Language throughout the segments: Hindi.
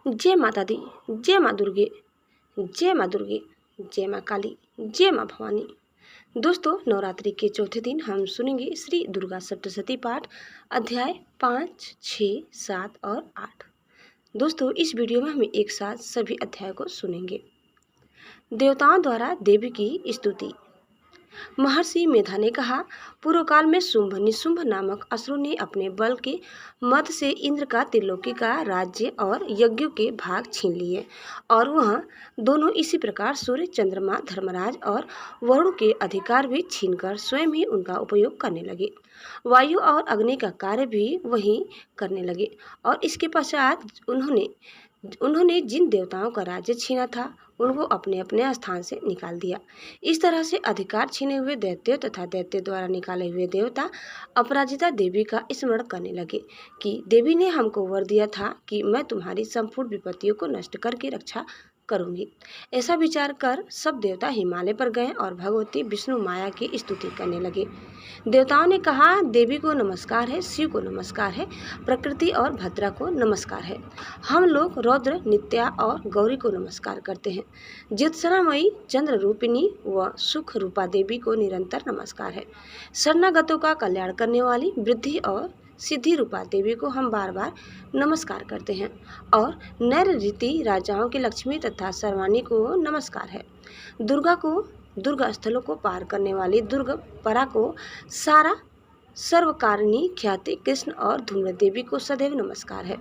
जय माता दी, जय माँ दुर्गे, जय माँ दुर्गे, जय माँ काली, जय माँ भवानी। दोस्तों, नवरात्रि के चौथे दिन हम सुनेंगे श्री दुर्गा सप्तशती पाठ, अध्याय 5, 6, 7 और 8। दोस्तों, इस वीडियो में हम एक साथ सभी अध्याय को सुनेंगे। देवताओं द्वारा देवी की स्तुति। महर्षि मेधा ने कहा, पूर्व काल में शुंभ निशुंभ नामक असुरों ने अपने बल के मद से इंद्र का त्रिलोकी का राज्य और यज्ञों के भाग छीन लिए और वह दोनों इसी प्रकार सूर्य, चंद्रमा, धर्मराज और वरुण के अधिकार भी छीनकर स्वयं ही उनका उपयोग करने लगे। वायु और अग्नि का कार्य भी वही करने लगे और इसके पश्चात उन्होंने जिन देवताओं का राज्य छीना था उनको अपने अपने स्थान से निकाल दिया। इस तरह से अधिकार छीने हुए दैत्यों तथा दैत्य द्वारा निकाले हुए देवता अपराजिता देवी का स्मरण करने लगे कि देवी ने हमको वर दिया था कि मैं तुम्हारी संपूर्ण विपत्तियों को नष्ट करके रक्षा करूंगी। ऐसा विचार कर सब देवता हिमालय पर गए और भगवती विष्णु माया की स्तुति करने लगे। देवताओं ने कहा, देवी को नमस्कार है, शिव को नमस्कार है, प्रकृति और भद्रा को नमस्कार है। हम लोग रौद्र, नित्या और गौरी को नमस्कार करते हैं। ज्योत्सनामयी, चंद्र रूपिणी व सुख रूपा देवी को निरंतर नमस्कार है। शरणागतों का कल्याण करने वाली वृद्धि और सिद्धि रूपा देवी को हम बार बार नमस्कार करते हैं और नैर रीति राजाओं की लक्ष्मी तथा सर्वाणी को नमस्कार है। दुर्गा को, दुर्गा स्थलों को पार करने वाली दुर्ग परा को, सारा सर्वकारिणी ख्याति कृष्ण और धूम्र देवी को सदैव नमस्कार है।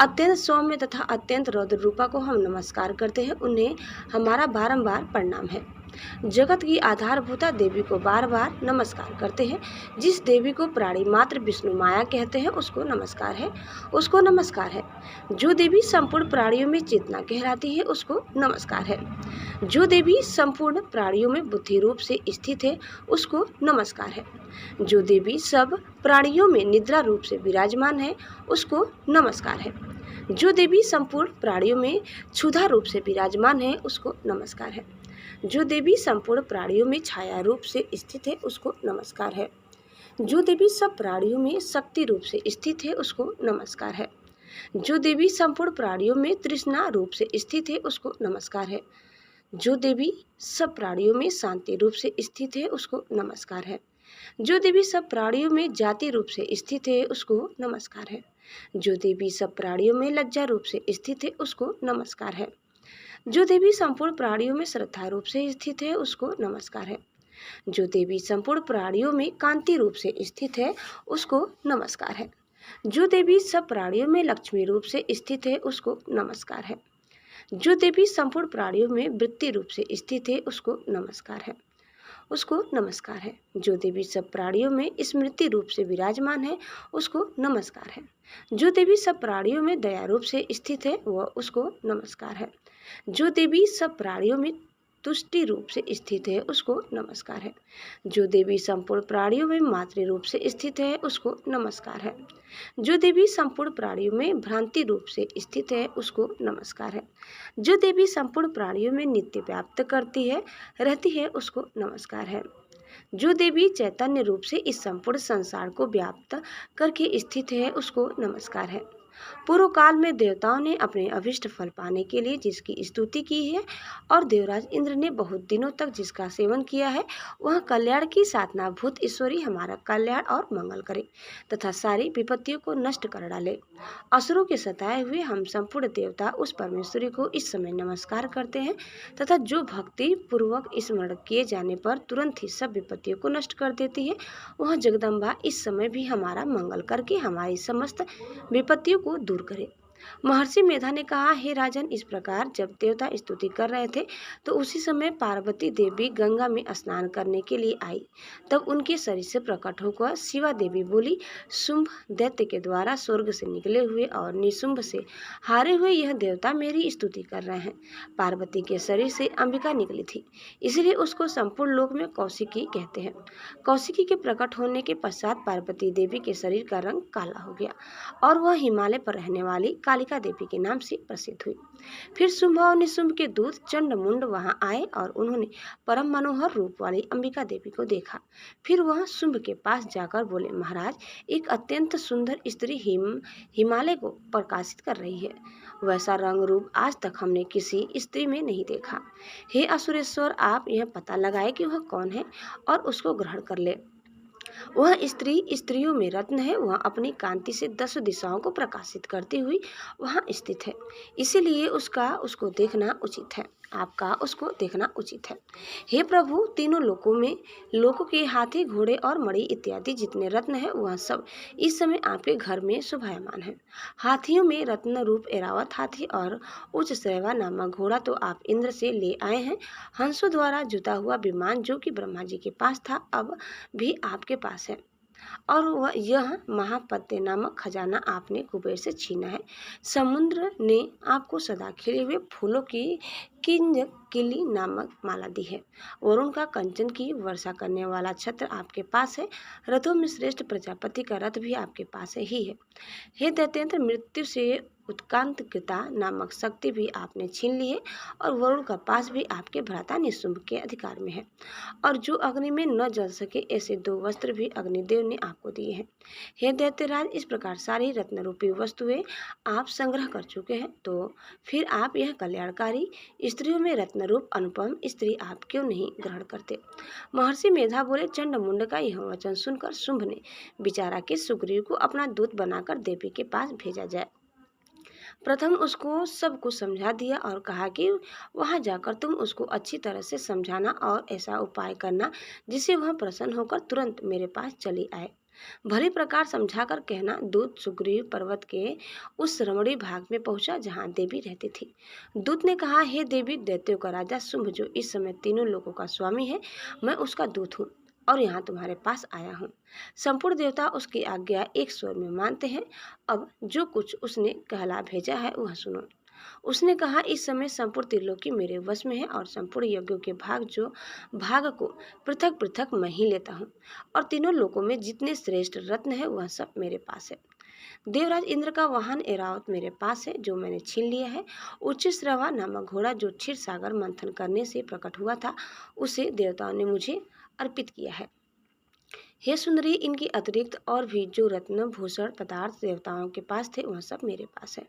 अत्यंत सौम्य तथा अत्यंत रौद्र रूपा को हम नमस्कार करते हैं, उन्हें हमारा बारंबार प्रणाम है। जगत की आधारभूता देवी को बार बार नमस्कार करते हैं। जिस देवी को प्राणी मात्र विष्णु माया कहते हैं उसको नमस्कार है, उसको नमस्कार है। जो देवी संपूर्ण प्राणियों में चेतना कहलाती है उसको नमस्कार है। जो देवी संपूर्ण प्राणियों में बुद्धि रूप से स्थित है उसको नमस्कार है। जो देवी सब प्राणियों में निद्रा रूप से विराजमान है उसको नमस्कार है। जो देवी संपूर्ण प्राणियों में क्षुधा रूप से विराजमान है उसको नमस्कार है। जो देवी संपूर्ण प्राणियों में छाया रूप से स्थित है उसको नमस्कार है। जो देवी सब प्राणियों में शक्ति रूप से स्थित है उसको नमस्कार है। जो देवी संपूर्ण प्राणियों में तृष्णा रूप से स्थित है उसको नमस्कार है। जो देवी सब प्राणियों में शांति रूप से स्थित है उसको नमस्कार है। जो देवी सब प्राणियों में जाति रूप से स्थित है उसको नमस्कार है। जो देवी सब प्राणियों में लज्जा रूप से स्थित है उसको नमस्कार है। जो देवी संपूर्ण प्राणियों में श्रद्धा रूप से स्थित है उसको नमस्कार है। जो देवी संपूर्ण प्राणियों में कांति रूप से स्थित है उसको नमस्कार है। जो देवी सब प्राणियों में लक्ष्मी रूप से स्थित है उसको नमस्कार है। जो देवी संपूर्ण प्राणियों में वृत्ति रूप से स्थित है उसको नमस्कार है, उसको नमस्कार है। जो देवी सब प्राणियों में स्मृति रूप से विराजमान है उसको नमस्कार है। जो देवी सब प्राणियों में दया रूप से स्थित है वह उसको नमस्कार है। जो देवी सब प्राणियों में तुष्टि रूप से स्थित है उसको नमस्कार है। जो देवी संपूर्ण प्राणियों में मातृ रूप से स्थित है उसको नमस्कार है। जो देवी संपूर्ण प्राणियों में भ्रांति रूप से स्थित है उसको नमस्कार है। जो देवी संपूर्ण प्राणियों में नित्य व्याप्त करती है रहती है उसको नमस्कार है। जो देवी चैतन्य रूप से इस संपूर्ण संसार को व्याप्त करके स्थित है उसको नमस्कार है। पूर्व काल में देवताओं ने अपने अभिष्ट फल पाने के लिए जिसकी स्तुति की है और देवराज इंद्र ने बहुत दिनों तक जिसका सेवन किया है, वह कल्याण की साधना भूत ईश्वरी हमारा कल्याण और मंगल करे तथा सारी विपत्तियों को नष्ट कर डाले। असुरों के सताए हुए हम संपूर्ण देवता उस परमेश्वरी को इस समय नमस्कार करते हैं तथा जो भक्ति पूर्वक स्मरण किए जाने पर तुरंत ही सब विपत्तियों को नष्ट कर देती है, वह जगदम्बा इस समय भी हमारा मंगल करके हमारी समस्त विपत्तियों को दूर करे। महर्षि मेधा ने कहा, हे राजन, इस प्रकार जब देवता स्तुति कर रहे थे तो उसी समय पार्वती देवी गंगा में स्नान करने के लिए आई। तब उनके शरीर से प्रकट होकर शिवा देवी बोली, शुंभ दैत्य के द्वारा स्वर्ग से निकले हुए और निशुंभ से हारे हुए यह देवता मेरी स्तुति कर रहे हैं। पार्वती के शरीर से अंबिका निकली थी, इसलिए उसको संपूर्ण लोक में कौशिकी कहते हैं। कौशिकी के प्रकट होने के पश्चात पार्वती देवी के शरीर का रंग काला हो गया और वह हिमालय पर रहने वाली कालिका देवी के नाम से प्रसिद्ध हुई। फिर शुंभ और निशुंभ के दूत चंड मुंड वहां आए और उन्होंने परम मनोहर रूप वाली अंबिका देवी को देखा। फिर वह शुंभ के पास जाकर बोले, महाराज, एक अत्यंत सुंदर स्त्री हिमालय को प्रकाशित कर रही है वैसा रंग रूप आज तक हमने किसी स्त्री में नहीं देखा। हे असुरेश्वर, आप यह पता लगाए कि वह कौन है और उसको ग्रहण कर ले। वह स्त्री स्त्रियों में रत्न है, वह अपनी कांति से 10 दिशाओं को प्रकाशित करती हुई वहाँ स्थित है, इसीलिए उसको देखना उचित है। आपका उसको देखना उचित है। हे प्रभु, तीनों लोकों के हाथी, घोड़े और मणि इत्यादि जितने रत्न हैं वह सब इस समय आपके घर में शोभायमान है। हाथियों में रत्न रूप ऐरावत हाथी और उच्च श्रेवा नामक घोड़ा तो आप इंद्र से ले आए हैं। हंसों द्वारा जुता हुआ विमान जो कि ब्रह्मा जी के पास था अब भी आपके पास है, और वह यह महापत्य नामक खजाना आपने कुबेर से छीना है। समुद्र ने आपको सदा खिले हुए फूलों की किली नामक माला दी है। वरुण का कंचन की वर्षा करने वाला छत्र आपके पास है। रथों में श्रेष्ठ प्रजापति का रथ भी आपके पास ही है। हे दैत्येंद्र, मृत्यु से उत्क्रांतिकृता नामक शक्ति भी आपने छीन ली है, और वरुण का पास भी आपके भ्राता निशुंभ के अधिकार में है, और जो अग्नि में न जल सके ऐसे 2 वस्त्र भी अग्निदेव ने आपको दिए हैं। हे दैत्यराज, इस प्रकार सारी रत्न रूपी वस्तुएं आप संग्रह कर चुके हैं, तो फिर आप यह कल्याणकारी स्त्रियों में रत्न रूप अनुपम स्त्री आप क्यों नहीं ग्रहण करते? महर्षि मेधा बोले, चंड मुंड का यह वचन सुनकर शुंभ ने विचारा कि सुग्रीव को अपना दूत बनाकर देवी के पास भेजा जाए। प्रथम उसको सब कुछ समझा दिया और कहा कि वहां जाकर तुम उसको अच्छी तरह से समझाना और ऐसा उपाय करना जिससे वह प्रसन्न होकर तुरंत मेरे पास चली आए। भली प्रकार समझाकर कहना। दूत सुग्रीव पर्वत के उस रमणीय भाग में पहुंचा जहां देवी रहती थी। दूत ने कहा, हे देवी, दैत्यों का राजा शुंभ जो इस समय तीनों लोगों का स्वामी है, मैं उसका दूत हूँ और यहाँ तुम्हारे पास आया हूँ। संपूर्ण देवता उसकी आज्ञा एक स्वर में मानते हैं। अब जो कुछ उसने कहला भेजा है वह सुनो। उसने कहा, इस समय संपूर्ण त्रिलोकी मेरे वश में है और संपूर्ण यज्ञों के भाग को पृथक पृथक मैं ही लेता हूँ, और तीनों लोकों में जितने श्रेष्ठ रत्न है वह सब मेरे पास है। देवराज इंद्र का वाहन ऐरावत मेरे पास है जो मैंने छीन लिया है। उच्च श्रवा नामक घोड़ा जो क्षीर सागर मंथन करने से प्रकट हुआ था उसे देवताओं ने मुझे अर्पित किया है। हे सुंदरी, इनकी अतिरिक्त और भी जो रत्न भूषण पदार्थ देवताओं के पास थे वह सब मेरे पास है।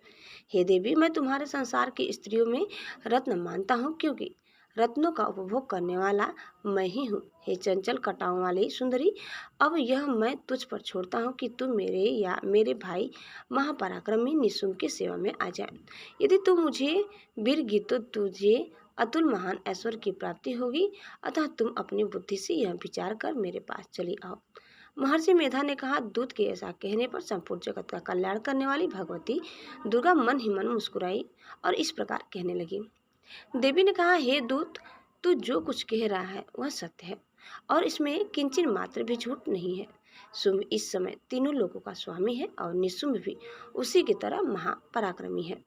हे देवी, मैं तुम्हारे संसार की स्त्रियों में रत्न मानता हूँ, क्योंकि रत्नों का उपभोग करने वाला मैं ही हूँ। हे चंचल कटाओं वाली सुंदरी, अब यह मैं तुझ पर छोड़ता हूँ कि तू मेरे या मेरे भाई महापराक्रमी निशुंभ की सेवा में आ जाए। यदि तू मुझे वीरगी तो तुझे अतुल महान ऐश्वर्य की प्राप्ति होगी, अतः तुम अपनी बुद्धि से यह विचार कर मेरे पास चली आओ। महर्षि मेधा ने कहा, दूत के ऐसा कहने पर संपूर्ण जगत का कल्याण करने वाली भगवती दुर्गा मन ही मन मुस्कुराई और इस प्रकार कहने लगी। देवी ने कहा, हे दूत, तू जो कुछ कह रहा है वह सत्य है और इसमें किंचित मात्र भी झूठ नहीं है। शुंभ इस समय तीनों लोगों का स्वामी है और निशुंभ भी उसी की तरह महापराक्रमी है,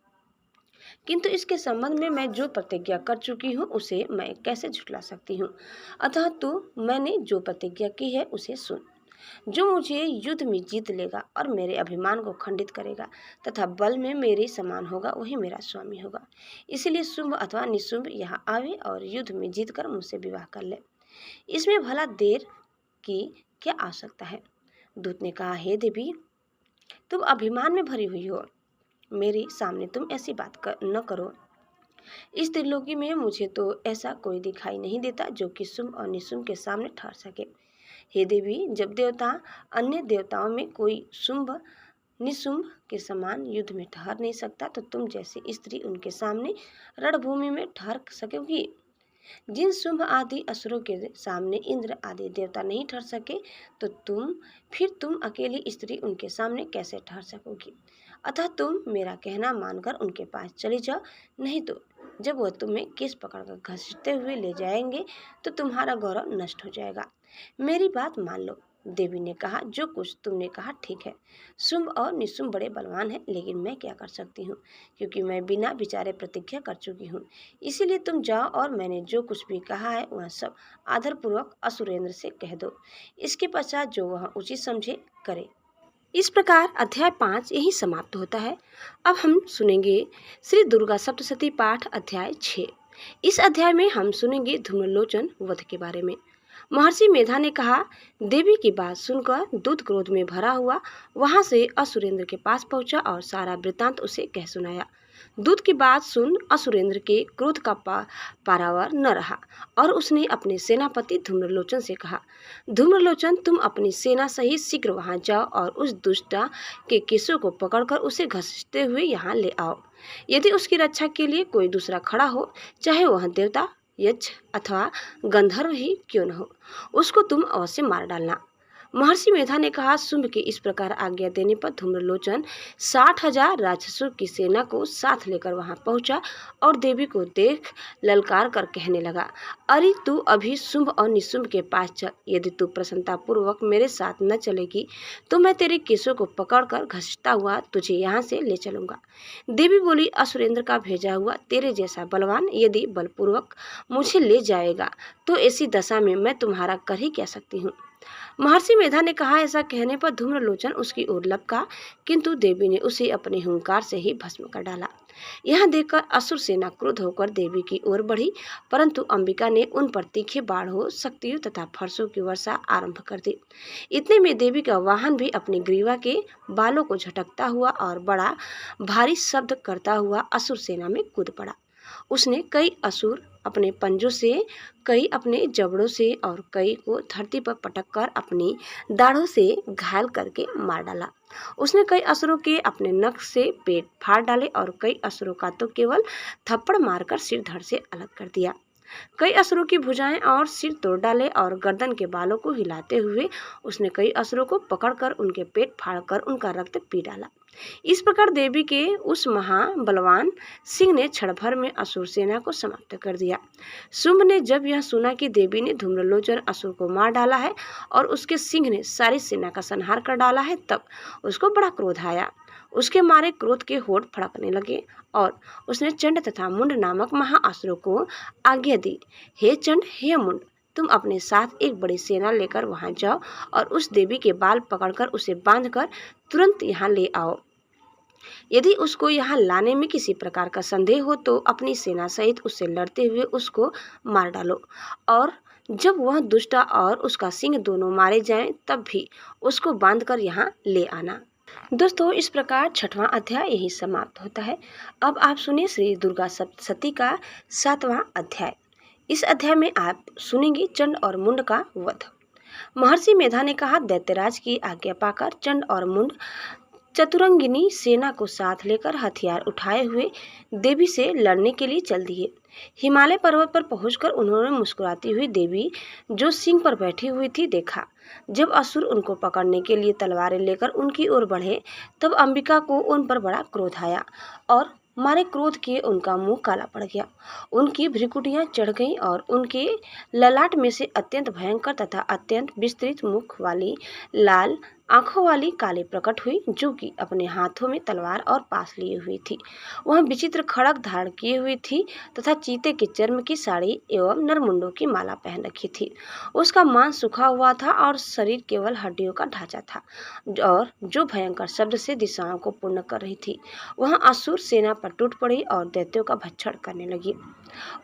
किंतु इसके संबंध में मैं जो प्रतिज्ञा कर चुकी हूँ उसे मैं कैसे झुठला सकती हूँ। अतः तू मैंने जो प्रतिज्ञा की है उसे सुन। जो मुझे युद्ध में जीत लेगा और मेरे अभिमान को खंडित करेगा तथा बल में मेरे समान होगा वही मेरा स्वामी होगा। इसलिए शुंभ अथवा निशुंभ यहाँ आवे और युद्ध में जीतकर मुझसे विवाह कर ले। इसमें भला देर की क्या आवश्यकता है? दूत ने कहा, हे देवी, तुम अभिमान में भरी हुई हो, मेरे सामने तुम ऐसी बात न करो। इस त्रिलोकी में मुझे तो ऐसा कोई दिखाई नहीं देता जो कि शुंभ और निशुंभ के सामने ठहर सके। हे देवी, जब देवता अन्य देवताओं में कोई शुंभ निशुंभ के समान युद्ध में ठहर नहीं सकता, तो तुम जैसी स्त्री उनके सामने रणभूमि में ठहर सकोगी। जिन शुंभ आदि असुरों के सामने इंद्र आदि देवता नहीं ठहर सके, तो तुम अकेली स्त्री उनके सामने कैसे ठहर सकोगी? अतः तुम मेरा कहना मानकर उनके पास चली जाओ, नहीं तो जब वह तुम्हें केस पकड़कर घसीटते हुए ले जाएंगे तो तुम्हारा गौरव नष्ट हो जाएगा। मेरी बात मान लो। देवी ने कहा, जो कुछ तुमने कहा ठीक है। शुंभ और निशुंभ बड़े बलवान हैं, लेकिन मैं क्या कर सकती हूँ, क्योंकि मैं बिना विचारे प्रतिज्ञा कर चुकी हूँ। इसीलिए तुम जाओ और मैंने जो कुछ भी कहा है वह सब आदरपूर्वक असुरेंद्र से कह दो। इसके पश्चात जो वह उचित समझे करे। इस प्रकार अध्याय 5 यही समाप्त होता है। अब हम सुनेंगे श्री दुर्गा सप्तशती पाठ अध्याय 6। इस अध्याय में हम सुनेंगे धूम्रलोचन वध के बारे में। महर्षि मेधा ने कहा, देवी की बात सुनकर दूत क्रोध में भरा हुआ वहां से असुरेंद्र के पास पहुंचा और सारा वृत्तांत उसे कह सुनाया। दूत की बात सुन असुरेंद्र के क्रोध का पारावार न रहा और उसने अपने सेनापति धूम्रलोचन से कहा, धूम्रलोचन, तुम अपनी सेना सहित शीघ्र वहां जाओ और उस दुष्टा के केशों को पकड़कर उसे घसीटते हुए यहाँ ले आओ। यदि उसकी रक्षा के लिए कोई दूसरा खड़ा हो, चाहे वह देवता, यक्ष अथवा गंधर्व ही क्यों न हो, उसको तुम अवश्य मार डालना। महर्षि मेधा ने कहा, शुंभ के इस प्रकार आज्ञा देने पर धूम्रलोचन 60,000 राक्षसों की सेना को साथ लेकर वहां पहुंचा और देवी को देख ललकार कर कहने लगा, अरे तू अभी शुंभ और निशुंभ के पास चल। यदि तू प्रसन्नता पूर्वक मेरे साथ न चलेगी तो मैं तेरे केशों को पकड़कर घसीटता हुआ तुझे यहाँ से ले चलूंगा। देवी बोली, असुरेंद्र का भेजा हुआ तेरे जैसा बलवान यदि बलपूर्वक मुझे ले जाएगा तो ऐसी दशा में मैं तुम्हारा कर ही क्या सकती हूँ। महर्षि मेधा ने कहा। ऐसा कहने पर धूम्रलोचन उसकी ओर लपका, किंतु देवी ने उसे अपने हुंकार से ही भस्म कर डाला। यह देखकर असुर सेना क्रुद्ध होकर देवी की ओर बढ़ी, परंतु अंबिका ने उन पर तीखे बाढ़ों, शक्तियों तथा फरसों की वर्षा आरंभ कर दी। इतने में देवी का वाहन भी अपनी ग्रीवा के बालों को झटकता हुआ और बड़ा भारी शब्द करता हुआ असुर सेना में कूद पड़ा। उसने कई असुर अपने पंजों से, कई अपने जबड़ों से और कई को धरती पर पटक कर अपनी दाढ़ों से घायल करके मार डाला। उसने कई असुरों के अपने नख से पेट फाड़ डाले और कई असुरों का तो केवल थप्पड़ मारकर सिर धड़ से अलग कर दिया। कई असुरों की भुजाएं और सिर तोड़ डाले और गर्दन के बालों को हिलाते हुए उसने कई असुरों को पकड़कर उनके पेट फाड़कर उनका रक्त पी डाला। इस प्रकार देवी के उस महाबलवान सिंह ने क्षण भर में असुर सेना को समाप्त कर दिया। शुंभ ने जब यह सुना कि देवी ने धूम्रलोचन असुर को मार डाला है और उसके सिंह ने सारी सेना का संहार कर डाला है, तब उसको बड़ा क्रोध आया। उसके मारे क्रोध के होठ फड़कने लगे और उसने चंड तथा मुंड नामक महाअसुरों को आज्ञा दी, हे चंड, हे मुंड, तुम अपने साथ एक बड़ी सेना लेकर वहां जाओ और उस देवी के बाल पकड़कर उसे बांधकर तुरंत यहाँ ले आओ। यदि उसको यहाँ लाने में किसी प्रकार का संदेह हो तो अपनी सेना सहित उससे लड़ते हुए उसको मार डालो और जब वह दुष्टा और उसका सिंह दोनों मारे जाएं तब भी उसको बांधकर यहाँ ले आना। दोस्तों, इस प्रकार 6वां अध्याय यही समाप्त होता है। अब आप सुनिए श्री दुर्गा सप्तशती का 7वां अध्याय। इस अध्याय में आप सुनेंगे चंड और मुंड का वध। महर्षि मेधा ने कहा, दैत्यराज की आज्ञा पाकर चंड और मुंड चतुरंगिनी सेना को साथ लेकर हथियार उठाए हुए देवी से लड़ने के लिए चल दिए। हिमालय पर्वत पर पहुंचकर उन्होंने मुस्कुराती हुई देवी जो सिंह पर बैठी हुई थी देखा। जब असुर उनको पकड़ने के लिए तलवारें लेकर उनकी ओर बढ़े तब अंबिका को उन पर बड़ा क्रोध आया और मारे क्रोध के उनका मुंह काला पड़ गया। उनकी भ्रिकुटियां चढ़ गईं और उनके ललाट में से अत्यंत भयंकर तथा अत्यंत विस्तृत मुख वाली लाल आंखों वाली काली प्रकट हुई, जो कि अपने हाथों में तलवार और पास लिए हुई थी। वह विचित्र खड़ग धारण किए हुई थी तथा चीते के चर्म की साड़ी एवं नरमुंडों की माला पहन रखी थी। उसका मांस सूखा हुआ था और शरीर केवल हड्डियों का ढांचा था और जो भयंकर शब्द से दिशाओं को पूर्ण कर रही थी। वह असुर सेना पर टूट पड़ी और दैत्यों का भक्षण करने लगी।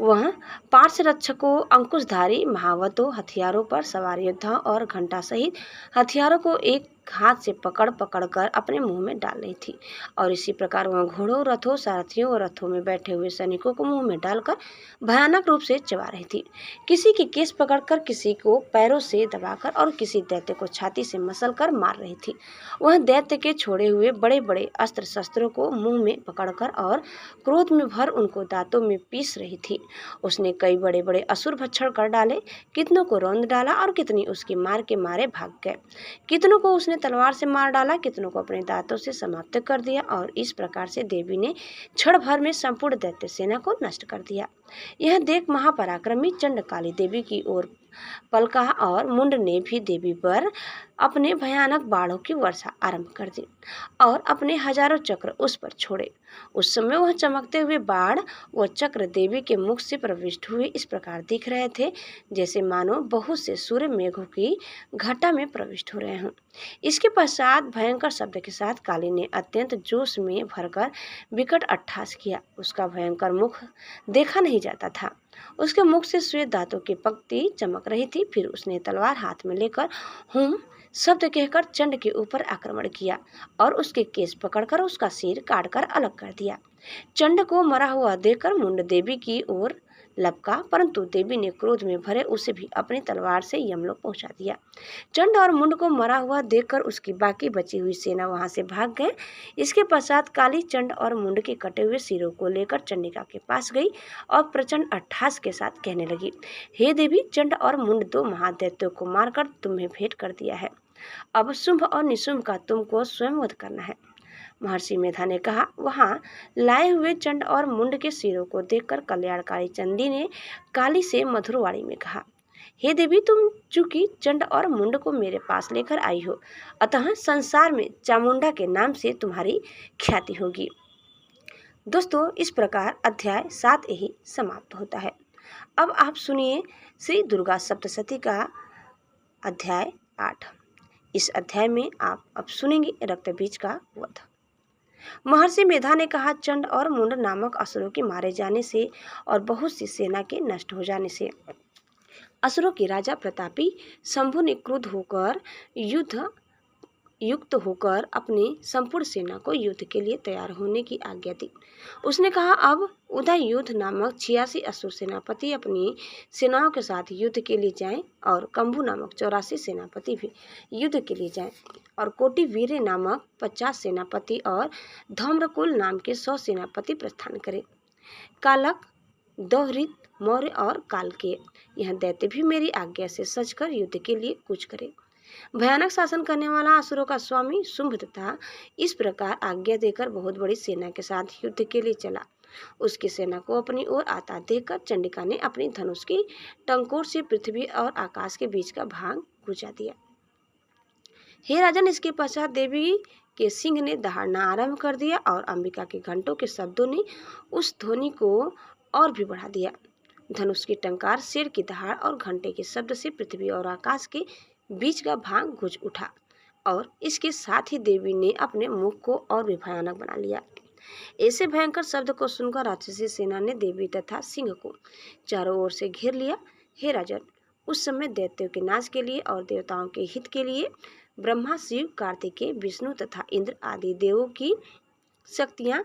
वह पार्श रक्षकों, अंकुशधारी महावतों, हथियारों पर सवार योद्धाओं और घंटा सहित हथियारों को एक हाथ से पकड़ कर अपने मुंह में डाल रही थी और इसी प्रकार वह घोड़ों, रथों, सारथियों और रथों में बैठे हुए सैनिकों को मुंह में डालकर भयानक रूप से चबा रही थी। किसी की केस पकड़कर, किसी को पैरों से दबाकर और किसी दैत्य को छाती से मसलकर मार रही थी। वह दैत्य के छोड़े हुए बड़े बड़े अस्त्र शस्त्रों को मुंह में पकड़कर और क्रोध में भर उनको दांतों में पीस रही थी। उसने कई बड़े बड़े असुर भक्षण कर डाले, कितनों को रौंद डाला और कितनी उसकी मार के मारे भाग गए। कितनों को उसने तलवार से मार डाला, कितनों को अपने दांतों से समाप्त कर दिया और इस प्रकार से देवी ने क्षण भर में संपूर्ण दैत्य सेना को नष्ट कर दिया। यह देख महापराक्रमी चंड काली देवी की ओर पलका और मुंड ने भी देवी पर अपने भयानक बाणों की वर्षा आरंभ कर दी और अपने हजारों चक्र उस पर छोड़े। उस समय वह चमकते हुए बाण व चक्र देवी के मुख से प्रविष्ट हुए इस प्रकार दिख रहे थे जैसे मानो बहुत से सूर्य मेघों की घटा में प्रविष्ट हो रहे हों। इसके पश्चात भयंकर शब्द के साथ काली ने अत्यंत जोश में भरकर विकट अट्टहास किया। उसका भयंकर मुख देखा नहीं जाता था। उसके मुख से श्वेत दांतों की पंक्ति चमक रही थी। फिर उसने तलवार हाथ में लेकर हुम शब्द कहकर चंड के ऊपर आक्रमण किया और उसके केस पकड़कर उसका सिर काटकर अलग कर दिया। चंड को मरा हुआ देखकर मुंड देवी की ओर लपका, परंतु देवी ने क्रोध में भरे उसे भी अपनी तलवार से यमलोक पहुंचा दिया। चंड और मुंड को मरा हुआ देखकर उसकी बाकी बची हुई सेना वहां से भाग गए। इसके पश्चात काली चंड और मुंड के कटे हुए सिरों को लेकर चंडिका के पास गई और प्रचंड अट्ठास के साथ कहने लगी, हे देवी, चंड और मुंड दो महादैत्यों को मारकर तुम्हें भेंट कर दिया है। अब शुंभ और निशुंभ का तुमको स्वयं वध करना है। महर्षि मेधा ने कहा। वहां लाए हुए चंड और मुंड के सिरों को देखकर कल्याणकारी चंडी ने काली से मधुरवाणी में कहा, हे देवी, तुम चूंकि चंड और मुंड को मेरे पास लेकर आई हो, अतः संसार में चामुंडा के नाम से तुम्हारी ख्याति होगी। दोस्तों, इस प्रकार अध्याय 7 यही समाप्त होता है। अब आप सुनिए श्री दुर्गा सप्तशती का अध्याय 8। इस अध्याय में आप अब सुनेंगे रक्तबीज का वध। महर्षि मेधा ने कहा, चंड और मुंड नामक असुरों के मारे जाने से और बहुत सी सेना के नष्ट हो जाने से असुरों के राजा प्रतापी शंभु ने क्रुद्ध होकर युक्त होकर अपनी संपूर्ण सेना को युद्ध के लिए तैयार होने की आज्ञा दी। उसने कहा, अब उदय युद्ध नामक 86 असुर सेनापति अपनी सेनाओं के साथ युद्ध के लिए जाएं और कंबु नामक 84 सेनापति भी युद्ध के लिए जाएं और कोटि वीर नामक 50 सेनापति और धौम्रकुल नाम के 100 सेनापति प्रस्थान करें। कालक, दोहरित, मौर्य और काल के यह दैत्य भी मेरी आज्ञा से सजकर युद्ध के लिए कूच करें। भयानक शासन करने वाला असुरों का स्वामी शुंभ तथा इस प्रकार आज्ञा देकर बहुत बड़ी सेना के साथ युद्ध के लिए चला। उसकी सेना को अपनी ओर आता देखकर चंडिका ने अपनी धनुष की टंकोर से पृथ्वी और आकाश के बीच का भाग बुझा दिया। हे राजन, इसके पश्चात देवी के सिंह ने दहाड़ना आरंभ कर दिया और अंबिका के घंटों के शब्दों ने उस ध्वनि को और भी बढ़ा दिया। धनुष की टंकार, शेर की दहाड़ और घंटे के शब्द से पृथ्वी और आकाश के बीच का भाग गूंज उठा और इसके साथ ही देवी ने अपने मुख को और भी भयानक बना लिया। ऐसे भयंकर शब्द को सुनकर राक्षसी सेना ने देवी तथा सिंह को चारों ओर से घेर लिया। हे राजन, उस समय दैत्यों के नाश के लिए और देवताओं के हित के लिए ब्रह्मा, शिव, कार्तिकेय, विष्णु तथा इंद्र आदि देवों की शक्तियां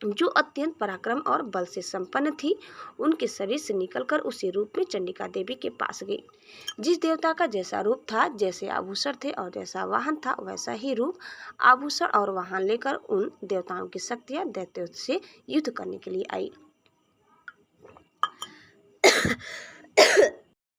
जो अत्यंत पराक्रम और बल से संपन्न थी, उनके शरीर से निकलकर उसी रूप में चंडिका देवी के पास गई। जिस देवता का जैसा रूप था, जैसे आभूषण थे और जैसा वाहन था, वैसा ही रूप, आभूषण और वाहन लेकर उन देवताओं की शक्तियां दैत्यों से युद्ध करने के लिए आई।